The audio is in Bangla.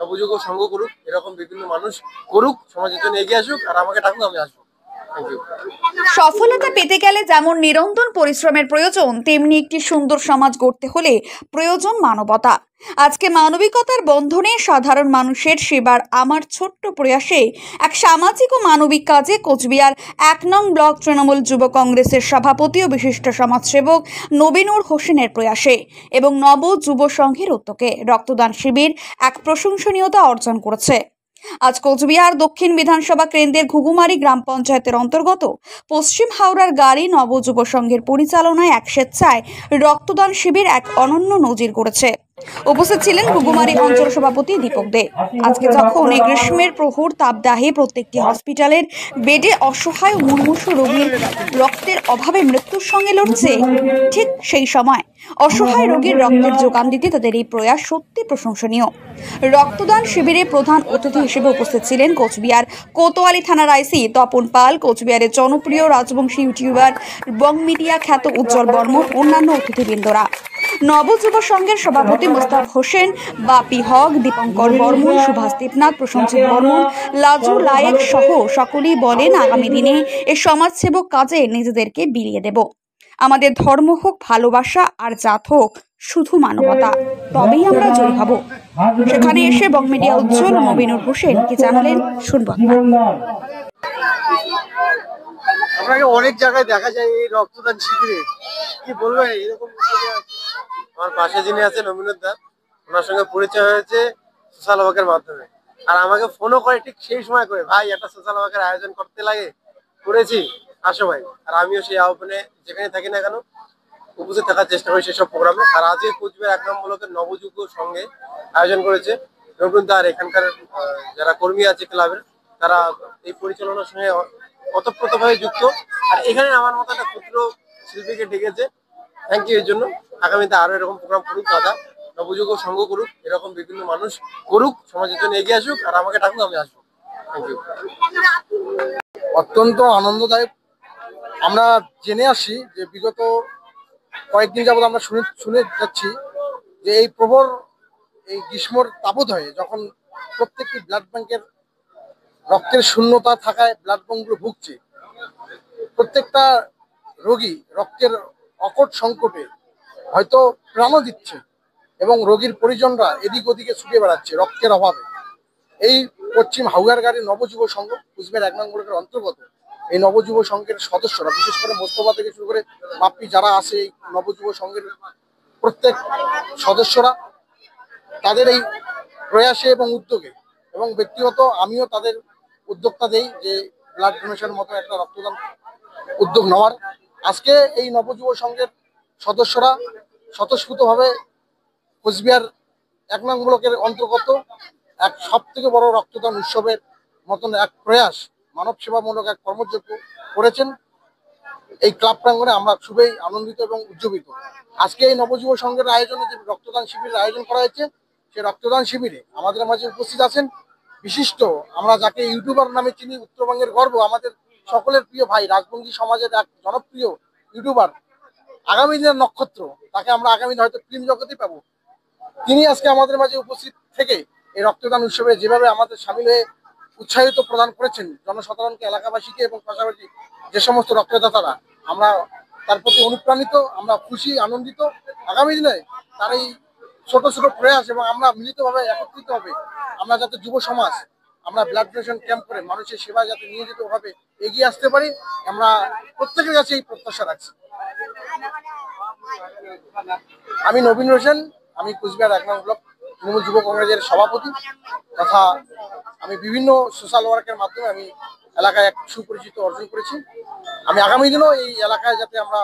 নবযুগ সংঘ করুক, এরকম বিভিন্ন মানুষ করুক, সমাজের জন্য এগিয়ে আসুক, আর আমাকে ডাকুক, আমি আসবো। Thank you. সফলতা পেতে গেলে যেমন নিরন্তর পরিশ্রমের প্রয়োজন, তেমনি একটি সুন্দর সমাজ গড়তে হলে প্রয়োজন মানবতা। আজকে মানবিকতার বন্ধনে সাধারণ মানুষের সেবার আমার ছোট্ট প্রয়াসে এক সামাজিক ও মানবিক কাজে কোচবিহার ১ নং ব্লক তৃণমূল যুব কংগ্রেসের সভাপতি ও বিশিষ্ট সমাজসেবক নবীনুর হোসেনের প্রয়াসে এবং নব যুব সংঘের উদ্যোগে রক্তদান শিবির এক প্রশংসনীয়তা অর্জন করেছে। আজ কোচবিহার দক্ষিণ বিধানসভা কেন্দ্রের ঘুঘুমারি গ্রাম পঞ্চায়েতের অন্তর্গত পশ্চিম হাওড়ার গাড়ি নব যুব সংঘের পরিচালনায় এক স্বেচ্ছায় রক্তদান শিবির এক অনন্য নজির গড়েছে। উপস্থিত ছিলেন ঘুঘুমারি অঞ্চল সভাপতি দীপক দে। আজকে যখন এই গ্রীষ্মের প্রহর তাপদাহে প্রত্যেকটি হসপিটালের বেডে অসহায় মুমূর্ষু রোগীর রক্তের অভাবে মৃত্যুর সঙ্গে লড়ছে, ঠিক সেই সময় অসহায় রোগীর রক্তের যোগান দিতে তাদের এই প্রয়াস সত্যি প্রশংসনীয়। রক্তদান শিবিরে প্রধান অতিথি হিসেবে উপস্থিত ছিলেন কোচবিহার কোতোয়ালি থানার আইসি তপন পাল, কোচবিহারের জনপ্রিয় রাজবংশী ইউটিউবার বং মিডিয়া খ্যাত উজ্জ্বল বর্মন, অন্যান্য অতিথিবৃন্দরা। নব যুব সংঘের সভাপতি মোস্তাক হোসেন, বাপি হক, দীপঙ্কর বর্মন, সুভাষ দেবনাথ, প্রশান্ত বর্মন, লাজু লায়েক সহ সকলেই বলেন, আগামী দিনে এই সমাজসেবক কাজে নিজেদেরকে বিলিয়ে দেব। আমাদের ধর্ম হোক ভালোবাসা, আর জাত হোক শুধু মানবতা, তবেই আমরা জয়ী হব। সেখানে এসে বং মিডিয়া উজ্জ্বল নবীনুর হোসেন কি জানালেন, শুনব। আপনাকে অনেক জায়গায় দেখা যায় এই রক্তদান শিবিরে, কি বলবেন এরকম। আমার পাশে যিনি আছে নবীনুর দা, ওনার সঙ্গে পরিচয় হয়েছে সোশ্যাল ওয়ার্কের মাধ্যমে, আর আমাকে ফোনও করে ঠিক সেই সময় করে, ভাই একটা সোশ্যাল ওয়ার্কের আয়োজন করতে লাগে, করেছি, আসো ভাই। আর আমিও সেই আহ্বানে যেখানে থাকি না কেন উপস্থিত থাকার চেষ্টা করি সেসব প্রোগ্রামে। আর আজকে কোচবিহার ১ নং ব্লকের নবযুগ সঙ্গে আয়োজন করেছে নবীন দা, আর এখানকার যারা কর্মী আছে ক্লাবের, তারা এই পরিচালনার সঙ্গে ওতপ্রোতভাবে যুক্ত। আর এখানে আমার মতো একটা ক্ষুদ্র শিল্পীকে ডেকেছে, থ্যাংক ইউ এর জন্য। আগামীতে আরো এরকম প্রোগ্রাম করুক দাদা, নবযুগ সংঘ করুক, এরকম বিভিন্ন মানুষ করুক, সমাজের জন্য এগিয়ে আসুক, আর আমাকে ডাকুক, আমি আসবো। Thank you. অত্যন্ত আনন্দদায়ক। আমরা জেনে আসি যে বিগত কয়েকদিন যাবত আমরা শুনে যাচ্ছি যে এই প্রবল এই গ্রীষ্মর তাপদাহে যখন প্রত্যেকটি ব্লাড ব্যাংকের রক্তের শূন্যতা থাকায় ব্লাড ব্যাংকগুলো ভুগছে, প্রত্যেকটা রোগী রক্তের অকট সংকটে হয়তো প্রাণও দিচ্ছে এবং রোগীর পরিজনরা এদিক ওদিকে ছুটে বেড়াচ্ছে রক্তের অভাবে। এই পশ্চিম হাওড়ার গাড়ি নবযুব সংঘ কুচবিহার ১ নং ব্লকের অন্তর্গত এই নবযুব সংঘের সদস্যরা, বিশেষ করে মোস্তফা থেকে শুরু করে বাপ্পি যারা আছে এই নবযুব সংঘের প্রত্যেক সদস্যরা, তাদের এই প্রয়াসে এবং উদ্যোগে এবং ব্যক্তিগত আমিও তাদের উদ্যোক্তা দেই যে ব্লাড ডোনেশনের মতো একটা রক্তদান উদ্যোগ নেওয়ার। আজকে এই নবযুব সংঘের সদস্যরা স্বতঃস্ফূর্তভাবে কোচবিহার ১ নং ব্লকের অন্তর্গত এক সবথেকে বড় রক্তদান উৎসবের মতন এক প্রয়াস, মানব সেবামূলক এক কর্মযজ্ঞ করেছেন এই ক্লাব প্রাঙ্গণে। আমরা খুবই আনন্দিত এবং উজ্জীবিত। আজকে এই নবযুব সংঘের আয়োজনে যে রক্তদান শিবিরের আয়োজন করা হয়েছে, সেই রক্তদান শিবিরে আমাদের মাঝে উপস্থিত আছেন বিশিষ্ট, আমরা যাকে ইউটিউবার নামে চিনি, উত্তরবঙ্গের গর্ব, আমাদের সকলের প্রিয় ভাই, রাজবংশী সমাজের এক জনপ্রিয় ইউটিউবার, আগামী দিনের নক্ষত্র, তাকে আমরা আগামী দিনে হয়তো ফিল্ম জগতেই পাবো। তিনি আজকে আমাদের মাঝে উপস্থিত থেকে এই রক্তদান উৎসবে যেভাবে আমাদের সামিল হয়ে উৎসাহিত প্রদান করেছেন জনসাধারণকে, এলাকাবাসীকে এবং পাশাপাশি যে সমস্ত রক্তদাতারা, আমরা তার প্রতি অনুপ্রাণিত, আমরা খুশি, আনন্দিত। আগামী দিনে তার এই ছোট ছোট প্রয়াস এবং আমরা মিলিতভাবে একত্রিত হবে, আমরা যাতে যুব সমাজ আমরা ব্লাড ডোনেশন ক্যাম্প করে মানুষের সেবা যাতে নিয়ে যেতে ভাবে এগিয়ে আসতে পারি, আমরা প্রত্যেকের কাছে এই প্রত্যাশা রাখছি। আমি নবীন হোসেন, আমি কুচবিহার ১ নং ব্লক তৃণমূল যুব কংগ্রেসের সভাপতি, তথা আমি বিভিন্ন সোশ্যাল ওয়ার্কের মাধ্যমে আমি এলাকায় এক সুপরিচিত অর্জন করেছি। আমি আগামী দিনও এই এলাকায় যাতে আমরা